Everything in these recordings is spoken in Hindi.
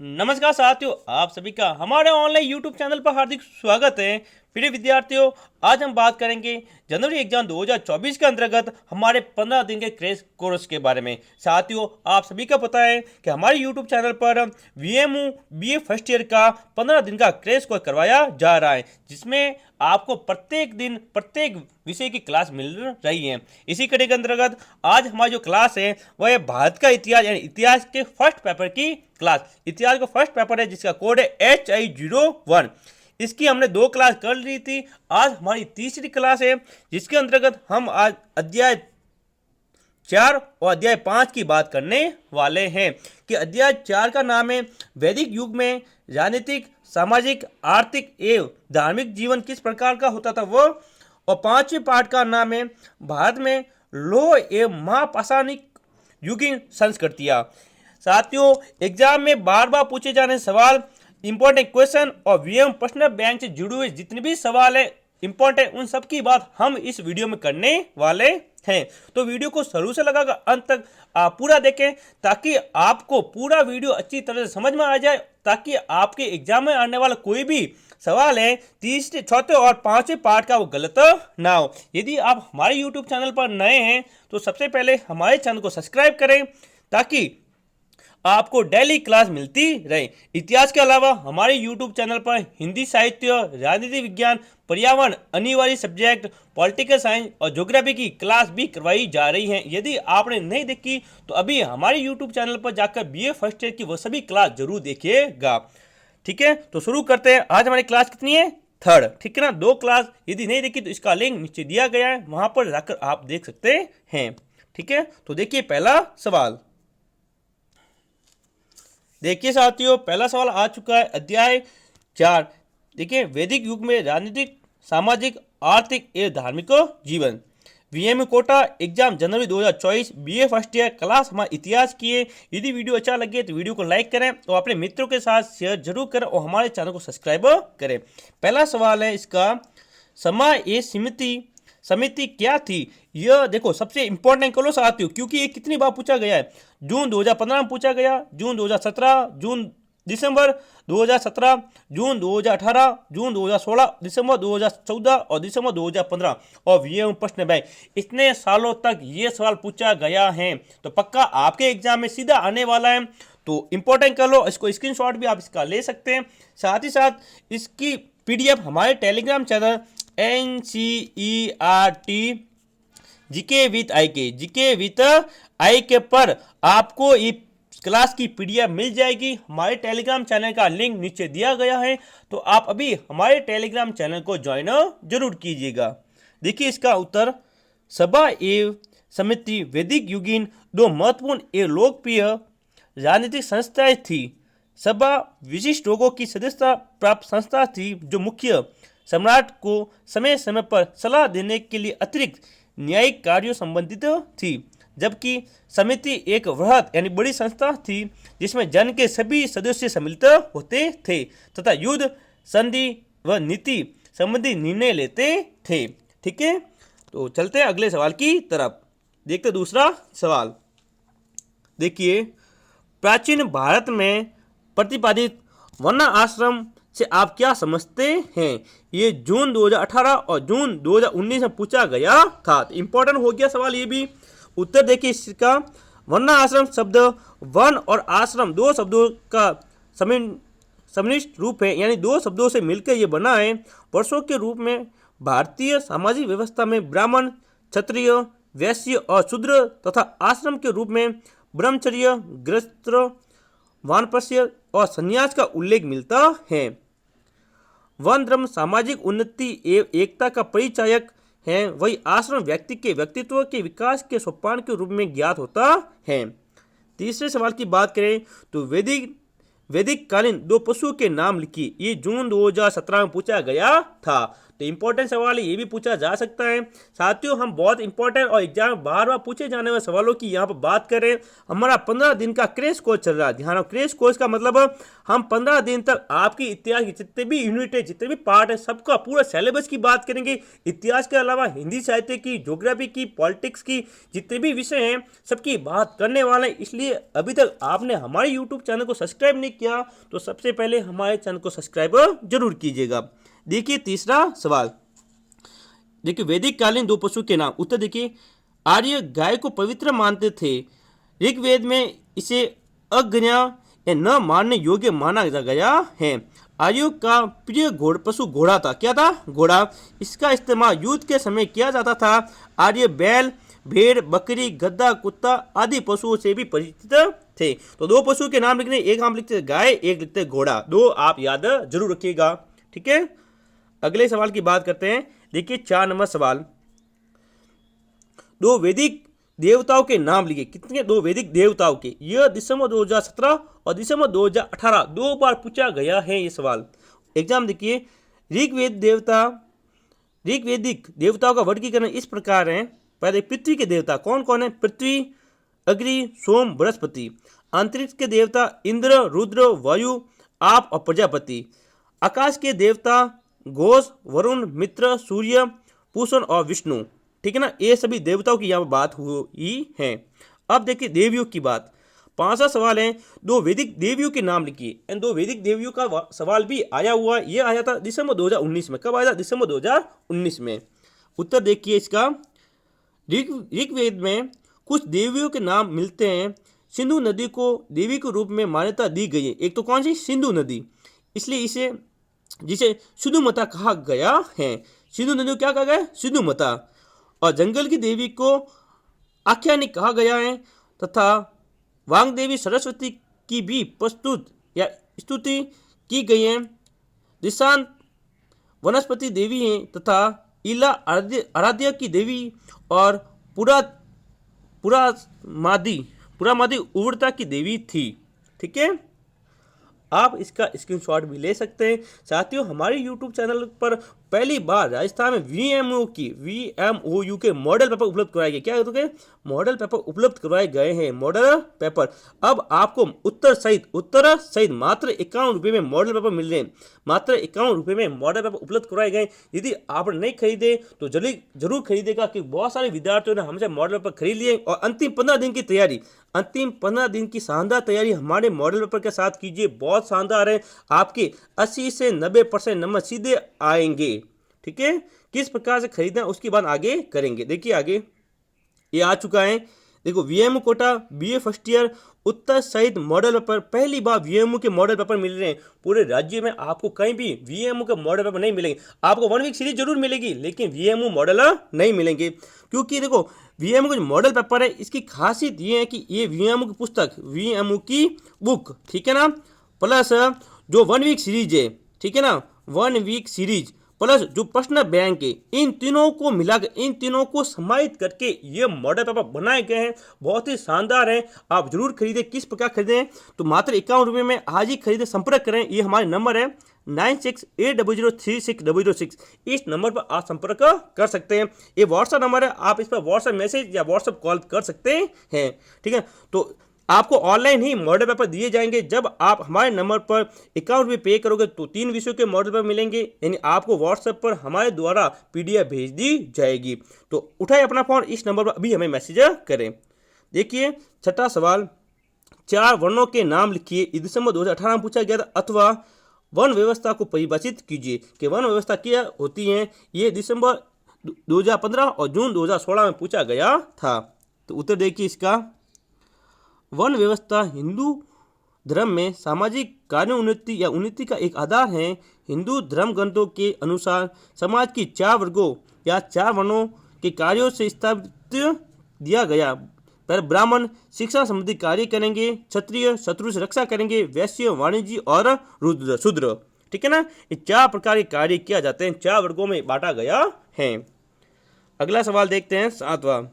नमस्कार साथियों, आप सभी का हमारे ऑनलाइन यूट्यूब चैनल पर हार्दिक स्वागत है। प्रिय विद्यार्थियों, आज हम बात करेंगे जनवरी एग्जाम 2024 के अंतर्गत हमारे 15 दिन के क्रैश कोर्स के बारे में। साथियों, आप सभी का पता है कि हमारे यूट्यूब चैनल पर वीएमओ बीए फर्स्ट ईयर का 15 दिन का क्रैश कोर्स करवाया जा रहा है, जिसमें आपको प्रत्येक दिन प्रत्येक विषय की क्लास मिल रही है। इसी कड़ी के अंतर्गत आज हमारी जो क्लास है वह है भारत का इतिहास, यानी इतिहास के फर्स्ट पेपर की क्लास। इतिहास का फर्स्ट पेपर है जिसका कोड है HI01। इसकी हमने 2 क्लास कर ली थी। आज हमारी तीसरी क्लास है जिसके अंतर्गत हम आज अध्याय 4 और अध्याय 5 की बात करने वाले हैं। कि अध्याय 4 का नाम है वैदिक युग में राजनीतिक, सामाजिक, आर्थिक एवं धार्मिक जीवन किस प्रकार का होता था वो, और 5वें पाठ का नाम है भारत में लौह एवं महापाषाणिक युगीन संस्कृतियाँ। साथियों, एग्जाम में बार बार पूछे जाने सवाल, इंपॉर्टेंट क्वेश्चन और वीएम प्रश्न बैंक से जुड़े हुए जितने भी सवाल है इंपॉर्टेंट, उन सब की बात हम इस वीडियो में करने वाले हैं। तो वीडियो को शुरू से लगाकर अंत तक आप पूरा देखें ताकि आपको पूरा वीडियो अच्छी तरह से समझ में आ जाए, ताकि आपके एग्जाम में आने वाला कोई भी सवाल है तीसरे, चौथे और 5वें पार्ट का वो गलत ना हो। यदि आप हमारे यूट्यूब चैनल पर नए हैं तो सबसे पहले हमारे चैनल को सब्सक्राइब करें ताकि आपको डेली क्लास मिलती रहे। इतिहास के अलावा हमारे YouTube चैनल पर हिंदी साहित्य, राजनीति विज्ञान, पर्यावरण, अनिवार्य सब्जेक्ट, पॉलिटिकल साइंस और ज्योग्राफी की क्लास भी करवाई जा रही है। यदि आपने नहीं देखी तो अभी हमारे YouTube चैनल पर जाकर बीए फर्स्ट ईयर की वो सभी क्लास जरूर देखिएगा। ठीक है, तो शुरू करते हैं। आज हमारी क्लास कितनी है? 3rd। ठीक है ना। 2 क्लास यदि नहीं देखी तो इसका लिंक नीचे दिया गया है, वहां पर जाकर आप देख सकते हैं। ठीक है, तो देखिए पहला सवाल। देखिए साथियों, पहला सवाल आ चुका है अध्याय 4। देखिए, वैदिक युग में राजनीतिक, सामाजिक, आर्थिक एवं धार्मिक जीवन। वीएम कोटा एग्जाम जनवरी 2024 बीए फर्स्ट ईयर क्लास हमारा इतिहास की है। यदि वीडियो अच्छा लगे तो वीडियो को लाइक करें और अपने मित्रों के साथ शेयर जरूर करें और हमारे चैनल को सब्सक्राइब करें। पहला सवाल है इसका, समय ए समिति क्या थी? यह देखो सबसे इंपॉर्टेंट करो साथियों, क्योंकि ये कितनी बार पूछा गया है। जून 2015 में पूछा गया, जून 2017, दिसंबर 2017, जून 2018, जून 2016, दिसंबर 2014 और दिसंबर 2015 और वीएम प्रश्न बैंक। इतने सालों तक ये सवाल पूछा गया है, तो पक्का आपके एग्जाम में सीधा आने वाला है। तो इंपॉर्टेंट कर लो, इसको स्क्रीनशॉट भी आप इसका ले सकते हैं। साथ ही साथ इसकी पीडीएफ हमारे Telegram channel NCERT GK with IK पर आपको ये क्लास की पीडीएफ मिल जाएगी। हमारे टेलीग्राम चैनल का लिंक नीचे दिया गया है, तो आप अभी हमारे टेलीग्राम चैनल को ज्वाइन जरूर कीजिएगा। देखिए इसका उत्तर, सभा एवं समिति वैदिक युगीन 2 महत्वपूर्ण एवं लोकप्रिय राजनीतिक संस्थाएं थी। सभा विशिष्ट लोगों की सदस्यता प्राप्त संस्था थी जो मुख्य सम्राट को समय समय पर सलाह देने के लिए अतिरिक्त न्यायिक कार्यों संबंधित थी, जबकि समिति एक वृहद यानी बड़ी संस्था थी जिसमें जन के सभी सदस्य सम्मिलित होते थे तथा युद्ध, संधि व नीति संबंधी निर्णय लेते थे। ठीक है, तो चलते हैं अगले सवाल की तरफ। देखते दूसरा सवाल। देखिए, प्राचीन भारत में प्रतिपादित वर्ण आश्रम से आप क्या समझते हैं? ये जून 2018 और जून 2019 में पूछा गया था। तो इंपॉर्टेंट हो गया सवाल ये भी। उत्तर देखिए इसका, वर्ण आश्रम शब्द वन और आश्रम 2 शब्दों का सम्मिश्र रूप है, यानी 2 शब्दों से मिलकर ये बना है। वर्षों के रूप में भारतीय सामाजिक व्यवस्था में ब्राह्मण, क्षत्रिय, वैश्य और शूद्र तथा आश्रम के रूप में ब्रह्मचर्य, गृहस्थ, वानप्रस्थ्य और संन्यास का उल्लेख मिलता है। वन धर्म सामाजिक उन्नति एवं एकता का परिचायक है, वही आश्रम व्यक्ति के व्यक्तित्व के विकास के सोपान के रूप में ज्ञात होता है। तीसरे सवाल की बात करें तो वैदिक कालीन 2 पशुओं के नाम लिखिए। ये जून 2017 में पूछा गया था। तो इंपॉर्टेंट सवाल ये भी पूछा जा सकता है। साथियों, हम बहुत इंपॉर्टेंट और एग्जाम में बार बार पूछे जाने वाले सवालों की यहाँ पर बात करें। हमारा 15 दिन का क्रैश कोर्स चल रहा है। ध्यान रखो, क्रैश कोर्स का मतलब हम 15 दिन तक आपकी इतिहास की जितने भी यूनिट है, जितने भी पार्ट है, सबका पूरा सिलेबस की बात करेंगे। इतिहास के अलावा हिंदी साहित्य की, ज्योग्राफी की, पॉलिटिक्स की, जितने भी विषय हैं सबकी बात करने वाले हैं। इसलिए अभी तक आपने हमारे यूट्यूब चैनल को सब्सक्राइब नहीं किया तो सबसे पहले हमारे चैनल को सब्सक्राइब जरूर कीजिएगा। देखिए तीसरा सवाल, देखिए वैदिक कालीन दो पशु के नाम। उत्तर देखिए, आर्य गाय को पवित्र मानते थे। ऋग्वेद में इसे अज्ञ या न मानने योग्य माना गया है। आर्यों का प्रिय घोड़ पशु घोड़ा था। क्या था? घोड़ा। इसका इस्तेमाल युद्ध के समय किया जाता था। आर्य बैल, भेड़, बकरी, गधा, कुत्ता आदि पशुओं से भी परिचित थे। तो दो पशु के नाम लिखने, एक नाम लिखते गाय, एक लिखते घोड़ा। दो आप याद जरूर रखिएगा। ठीक है, अगले सवाल की बात करते हैं। देखिए 4 नंबर सवाल, दो वैदिक देवताओं के नाम लिखिए। कितने? दो वैदिक देवताओं के। यह दिसंबर 2017 और दिसंबर 2018 दो बार पूछा गया है ये सवाल। एग्जाम देखिए, ऋग्वेदिक देवताओं का वर्गीकरण इस प्रकार है। पहले पृथ्वी के देवता कौन कौन है? पृथ्वी, अग्नि, सोम, बृहस्पति। अंतरिक्ष के देवता इंद्र, रुद्र, वायु, आप और प्रजापति। आकाश के देवता घोष, वरुण, मित्र, सूर्य, पूषण और विष्णु। ठीक है ना, ये सभी देवताओं की यहाँ बात हुई है। अब देखिए देवियों की बात। 5वां सवाल है, दो वैदिक देवियों के नाम लिखिए। एंड दो वैदिक देवियों का सवाल भी आया हुआ है। ये आया था दिसंबर 2019 में। कब आया था? दिसंबर 2019 में। उत्तर देखिए इसका, ऋग्वेद में कुछ देवियों के नाम मिलते हैं। सिंधु नदी को देवी के रूप में मान्यता दी गई है। एक तो कौन सी? सिंधु नदी, इसलिए जिसे सिंधु माता कहा गया है। सिंधु नदी को क्या कहा गया? सिंधु माता। और जंगल की देवी को आख्यानिक कहा गया है, तथा वाग्देवी सरस्वती की भी प्रस्तुत या स्तुति की गई है। दिशांत वनस्पति देवी हैं, तथा इला आराध्य की देवी और पुरामादी उर्वरता की देवी थी। ठीक है, आप इसका स्क्रीनशॉट भी ले सकते हैं। साथियों, हमारे YouTube चैनल पर पहली बार राजस्थान में VMOU के मॉडल पेपर उपलब्ध करवाए गए। क्या होते हैं? मॉडल पेपर उपलब्ध करवाए गए हैं। मॉडल पेपर अब आपको उत्तर सहित मात्र 51 रुपये में मॉडल पेपर मिल रहे हैं। मात्र 51 रुपये में मॉडल पेपर उपलब्ध करवाए गए। यदि आपने नहीं खरीदे तो जरूर खरीदेगा, कि बहुत सारे विद्यार्थियों ने हमसे मॉडल पेपर खरीद लिए। और अंतिम 15 दिन की शानदार तैयारी हमारे मॉडल पेपर के साथ कीजिए। बहुत शानदार है, आपके 80 से 90% नंबर सीधे आएंगे। ठीक है, किस प्रकार से खरीदना उसकी बात आगे करेंगे। देखिए आगे ये आ चुका है। देखो VMO Kota BA first year उत्तर सहित मॉडल पेपर, पहली बार VMO के मॉडल पेपर मिल रहे हैं। पूरे राज्य में आपको कहीं भी VMO के मॉडल पेपर नहीं मिलेंगे। आपको 1 वीक सीरीज जरूर मिलेगी, लेकिन VMO मॉडल नहीं मिलेंगे। क्योंकि देखो VMO का जो मॉडल पेपर है, इसकी खासियत ये है कि ये VMO की पुस्तक, VMO की बुक, ठीक है ना, प्लस जो 1 वीक सीरीज है, ठीक है ना, 1 वीक सीरीज प्लस जो प्रश्न बैंक है, इन तीनों को मिलाकर, इन तीनों को समाहित करके ये मॉडल पेपर बनाए गए हैं। बहुत ही शानदार है, आप जरूर खरीदें। किस प्रकार खरीदें? तो मात्र 51 रुपये में आज ही खरीदें। संपर्क करें, ये हमारे नंबर है 9680036006। इस नंबर पर आप संपर्क कर सकते हैं। ये व्हाट्सएप नंबर है, आप इस पर व्हाट्सएप मैसेज या व्हाट्सएप कॉल कर सकते हैं। ठीक है, तो आपको ऑनलाइन ही मॉडल पेपर दिए जाएंगे। जब आप हमारे नंबर पर 51 रुपये पे करोगे तो 3 विषयों के मॉडल पेपर मिलेंगे। यानी आपको व्हाट्सएप पर हमारे द्वारा PDF भेज दी जाएगी। तो उठाए अपना फोन, इस नंबर पर अभी हमें मैसेज करें। देखिए 6वां सवाल, 4 वर्णों के नाम लिखिए। दिसंबर 2018 में पूछा गया था। अथवा वन व्यवस्था को परिभाषित कीजिए कि वन व्यवस्था क्या होती है। ये दिसंबर 2015 और जून 2016 में पूछा गया था। तो उत्तर देखिए इसका, वन व्यवस्था हिंदू धर्म में सामाजिक कार्य उन्नति या उन्नति का एक आधार है। हिंदू धर्म ग्रंथों के अनुसार समाज की 4 वर्गों या 4 वर्णों के कार्यों से स्थापित दिया गया। पर ब्राह्मण शिक्षा संबंधी कार्य करेंगे, क्षत्रिय शत्रु से रक्षा करेंगे, वैश्य वाणिज्य और शूद्र। ठीक है ना, ये 4 प्रकार के कार्य किया जाते हैं। 4 वर्गों में बांटा गया है। अगला सवाल देखते हैं 7वां।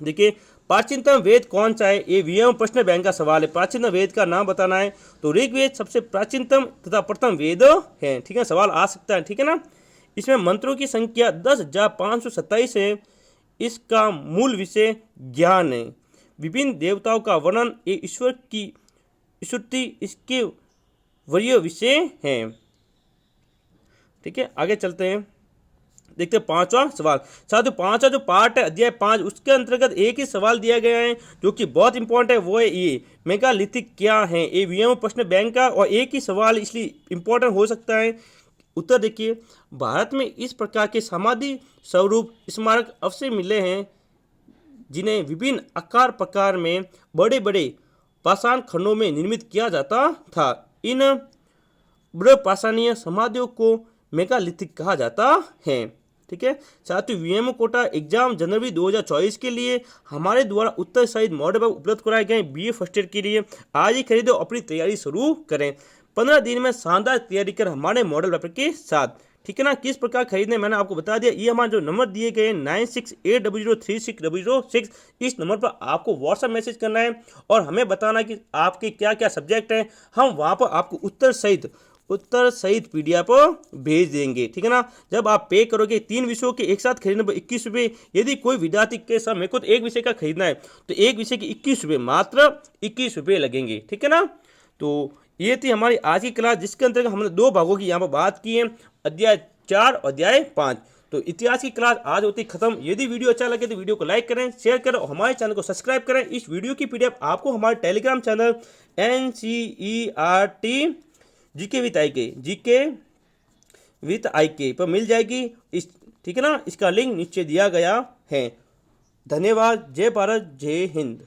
देखिए प्राचीनतम वेद कौन सा है? ये VMO प्रश्न बैंक का सवाल है। प्राचीनतम वेद का नाम बताना है। तो ऋग्वेद सबसे प्राचीनतम तथा प्रथम वेद है। ठीक है, सवाल आ सकता है। ठीक है ना, इसमें मंत्रों की संख्या 10,527 है। इसका मूल विषय ज्ञान है। विभिन्न देवताओं का वर्णन ईश्वर की स्तुति इसके वरीय विषय है। ठीक है, आगे चलते हैं, देखते हैं पांचवा सवाल। साथियों, पांचवा जो पार्ट है अध्याय 5, उसके अंतर्गत एक ही सवाल दिया गया है जो कि बहुत इंपॉर्टेंट है, वो है ये मेगालिथिक क्या है। ये वीएमओ प्रश्न बैंक का और एक ही सवाल इसलिए इंपॉर्टेंट हो सकता है। उत्तर देखिए, भारत में इस प्रकार के समाधि स्वरूप स्मारक अवश्य मिले हैं जिन्हें विभिन्न आकार प्रकार में बड़े बड़े पाषाण खंडों में निर्मित किया जाता था। इन बड़े पाषाणीय समाधियों को मेगालिथिक कहा जाता है। ठीक है, साथ ही वीएमओ कोटा एग्जाम जनवरी 2024 के लिए हमारे द्वारा उत्तर सहित मॉडल पेपर उपलब्ध कराए गए बीए फर्स्ट ईयर के लिए आज ही खरीदो, अपनी तैयारी शुरू करें। 15 दिन में शानदार तैयारी कर हमारे मॉडल पेपर के साथ। ठीक है ना, किस प्रकार खरीदने मैंने आपको बता दिया। ये हमारे जो नंबर दिए गए 9680036006, इस नंबर पर आपको व्हाट्सएप मैसेज करना है और हमें बताना कि आपके क्या क्या सब्जेक्ट हैं। हम वहाँ पर आपको उत्तर सहित पीडीएफ भेज देंगे। ठीक है ना, जब आप पे करोगे 3 विषयों के एक साथ खरीदने पर 21 रुपये। यदि कोई विद्यार्थी के साथ मेरे को तो एक विषय का खरीदना है तो एक विषय के 21 रुपये, मात्र 21 रुपये लगेंगे। ठीक है ना, तो ये थी हमारी आज की क्लास, जिसके अंतर्गत हमने 2 भागों की यहाँ पर बात की है, अध्याय 4 और अध्याय 5। तो इतिहास की क्लास आज होती खत्म। यदि वीडियो अच्छा लगे तो वीडियो को लाइक करें, शेयर करें और हमारे चैनल को सब्सक्राइब करें। इस वीडियो की पीडीएफ आपको हमारे Telegram channel NCERT GK with IK पर मिल जाएगी। ठीक है ना, इसका लिंक नीचे दिया गया है। धन्यवाद। जय भारत, जय हिंद।